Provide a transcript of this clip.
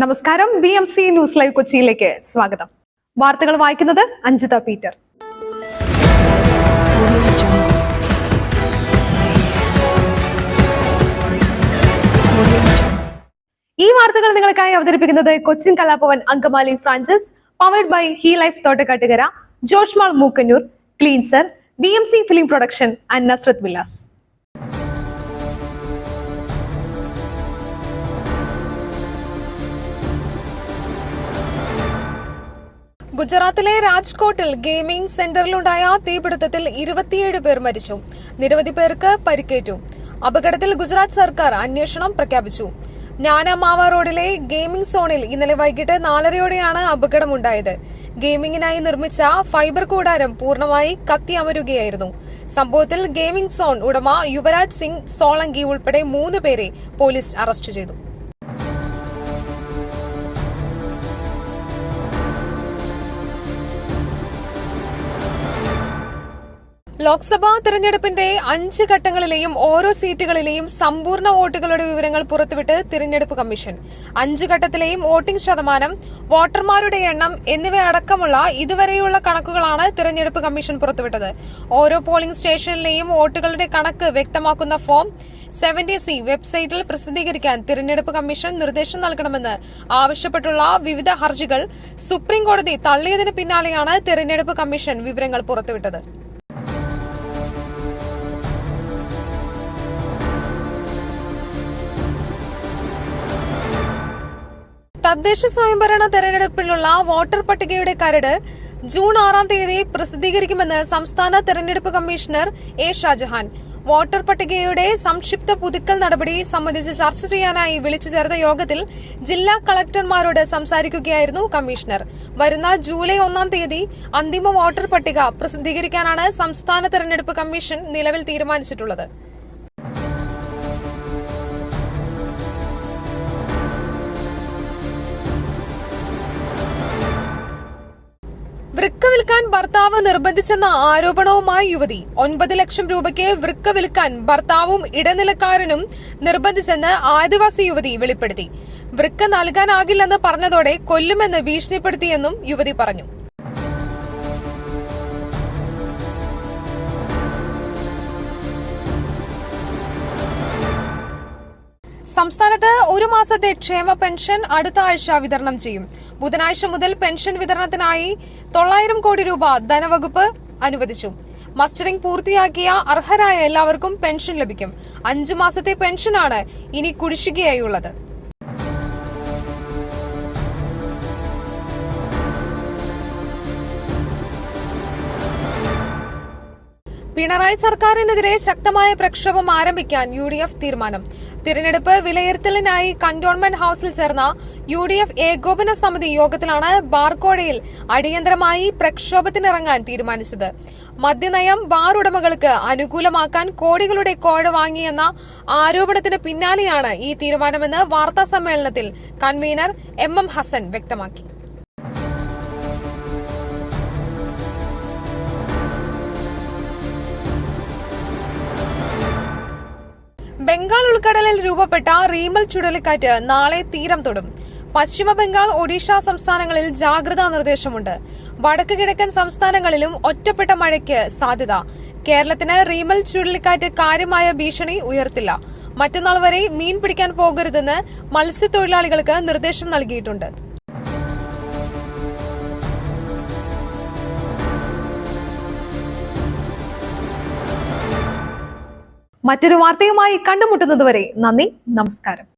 നമസ്കാരം. BMC news live കൊച്ചിയിലേക്ക് സ്വാഗതം. വാർത്തകൾ വായിക്കുന്നത് അഞ്ജിത പീറ്റർ. ഈ വാർത്തകൾ നിങ്ങൾക്കായി അവതരിപ്പിക്കുന്നത് Cochin Kalabhavan Angamaly franchise, powered by Hi Life Thottakattukara, Joshmall Mookkannoor, cleanser, BMC film production and Nazrath Vilas. ഗുജറാത്തിലെ രാജ്കോട്ടിൽ ഗെയിമിംഗ് സെന്ററിലുണ്ടായ തീപിടുത്തത്തിൽ 27 പേർ മരിച്ചു. നിരവധി പേർക്ക് പരിക്കേറ്റു. അപകടത്തിൽ ഗുജറാത്ത് സർക്കാർ അന്വേഷണം പ്രഖ്യാപിച്ചു. ജ്ഞാനമാവ റോഡിലെ ഗെയിമിംഗ് സോണിൽ ഇന്നലെ വൈകിട്ട് 4:30യോടെയാണ് അപകടമുണ്ടായത്. ഗെയിമിംഗിനായി നിർമ്മിച്ച ഫൈബർ കൂടാരം പൂർണ്ണമായി കത്തിയമരുകയായിരുന്നു. സംഭവത്തിൽ ഗെയിമിംഗ് സോൺ ഉടമ യുവരാജ് സിംഗ് സോളങ്കി ഉൾപ്പെടെ 3 പേരെ പോലീസ് അറസ്റ്റ് ചെയ്തു. ലോക്സഭാ തെരഞ്ഞെടുപ്പിന്റെ 5 ഘട്ടങ്ങളിലെയും ഓരോ സീറ്റുകളിലെയും സമ്പൂർണ്ണ വോട്ടുകളുടെ വിവരങ്ങൾ പുറത്തുവിട്ട് തിരഞ്ഞെടുപ്പ് കമ്മീഷൻ. 5 ഘട്ടത്തിലെയും വോട്ടിംഗ് ശതമാനം, വോട്ടർമാരുടെ എണ്ണം എന്നിവയടക്കമുള്ള ഇതുവരെയുള്ള കണക്കുകളാണ് തിരഞ്ഞെടുപ്പ് കമ്മീഷൻ പുറത്തുവിട്ടത്. ഓരോ പോളിംഗ് സ്റ്റേഷനിലെയും വോട്ടുകളുടെ കണക്ക് വ്യക്തമാക്കുന്ന ഫോം 70C വെബ്സൈറ്റിൽ പ്രസിദ്ധീകരിക്കാൻ തിരഞ്ഞെടുപ്പ് കമ്മീഷൻ നിർദ്ദേശം നൽകണമെന്ന് ആവശ്യപ്പെട്ടുള്ള വിവിധ ഹർജികൾ സുപ്രീംകോടതി തള്ളിയതിന് പിന്നാലെയാണ് തിരഞ്ഞെടുപ്പ് കമ്മീഷൻ വിവരങ്ങൾ പുറത്തുവിട്ടത്. തദ്ദേശ സ്വയംഭരണ തെരഞ്ഞെടുപ്പിനുള്ള വോട്ടർ പട്ടികയുടെ കരട് ജൂൺ 6-ാം തീയതി പ്രസിദ്ധീകരിക്കുമെന്ന് സംസ്ഥാന തെരഞ്ഞെടുപ്പ് കമ്മീഷണർ A. ഷാജഹാൻ. വോട്ടർ പട്ടികയുടെ സംക്ഷിപ്ത പുതുക്കൽ നടപടി സംബന്ധിച്ച് ചർച്ച ചെയ്യാനായി വിളിച്ചു ചേർത്ത യോഗത്തിൽ ജില്ലാ കളക്ടർമാരോട് സംസാരിക്കുകയായിരുന്നു കമ്മീഷണർ. വരുന്ന ജൂലൈ 1-ാം തീയതി അന്തിമ വോട്ടർ പട്ടിക പ്രസിദ്ധീകരിക്കാനാണ് സംസ്ഥാന തെരഞ്ഞെടുപ്പ് കമ്മീഷൻ നിലവിൽ തീരുമാനിച്ചിട്ടുള്ളത്. വൃക്ക വിൽക്കാൻ ഭർത്താവ് നിർബന്ധിച്ചെന്ന ആരോപണവുമായി യുവതി. 9 ലക്ഷം രൂപയ്ക്ക് വൃക്ക വിൽക്കാൻ ഭർത്താവും ഇടനിലക്കാരനും നിർബന്ധിച്ചെന്ന് ആദിവാസി യുവതി വെളിപ്പെടുത്തി. വൃക്ക നൽകാനാകില്ലെന്ന് പറഞ്ഞതോടെ കൊല്ലുമെന്ന് ഭീഷണിപ്പെടുത്തിയെന്നും യുവതി പറഞ്ഞു. സംസ്ഥാനത്ത് 1 മാസത്തെ ക്ഷേമ പെൻഷൻ അടുത്ത ആഴ്ച വിതരണം ചെയ്യും. ബുധനാഴ്ച മുതൽ പെൻഷൻ വിതരണത്തിനായി 900 കോടി രൂപ ധനവകുപ്പ് അനുവദിച്ചു. മസ്റ്ററിംഗ് പൂർത്തിയാക്കിയ അർഹരായ എല്ലാവർക്കും പെൻഷൻ ലഭിക്കും. 5 മാസത്തെ പെൻഷനാണ് ഇനി കുടിശ്ശികയായുള്ളത്. പിണറായി സർക്കാരിനെതിരെ ശക്തമായ പ്രക്ഷോഭം ആരംഭിക്കാൻ UDF തീരുമാനം. തിരഞ്ഞെടുപ്പ് വിലയിരുത്തലിനായി കന്റോൺമെന്റ് ഹൌസിൽ ചേർന്ന UDF ഏകോപന സമിതി യോഗത്തിലാണ് ബാർക്കോഴയിൽ അടിയന്തരമായി പ്രക്ഷോഭത്തിനിറങ്ങാൻ തീരുമാനിച്ചത്. മദ്യനയം ബാർ ഉടമകൾക്ക് അനുകൂലമാക്കാൻ കോടികളുടെ കോഴ വാങ്ങിയെന്ന ആരോപണത്തിന് പിന്നാലെയാണ് ഈ തീരുമാനമെന്ന് വാർത്താസമ്മേളനത്തിൽ കൺവീനർ MM ഹസൻ വ്യക്തമാക്കി. ബംഗാൾ ഉൾക്കടലിൽ രൂപപ്പെട്ട റീമൽ ചുഴലിക്കാറ്റ് നാളെ തീരം തൊടും. പശ്ചിമ ബംഗാൾ, ഒഡീഷ സംസ്ഥാനങ്ങളിൽ ജാഗ്രതാ നിർദ്ദേശമുണ്ട്. വടക്ക് കിഴക്കൻ സംസ്ഥാനങ്ങളിലും ഒറ്റപ്പെട്ട മഴയ്ക്ക് സാധ്യത. കേരളത്തിന് റീമൽ ചുഴലിക്കാറ്റ് കാര്യമായ ഭീഷണി ഉയർത്തില്ല. മറ്റന്നാൾ വരെ മീൻ പിടിക്കാൻ പോകരുതെന്ന് മത്സ്യത്തൊഴിലാളികൾക്ക് നിർദ്ദേശം നൽകിയിട്ടുണ്ട്. മറ്റൊരു വാർത്തയുമായി കണ്ടുമുട്ടുന്നതുവരെ നന്ദി, നമസ്കാരം.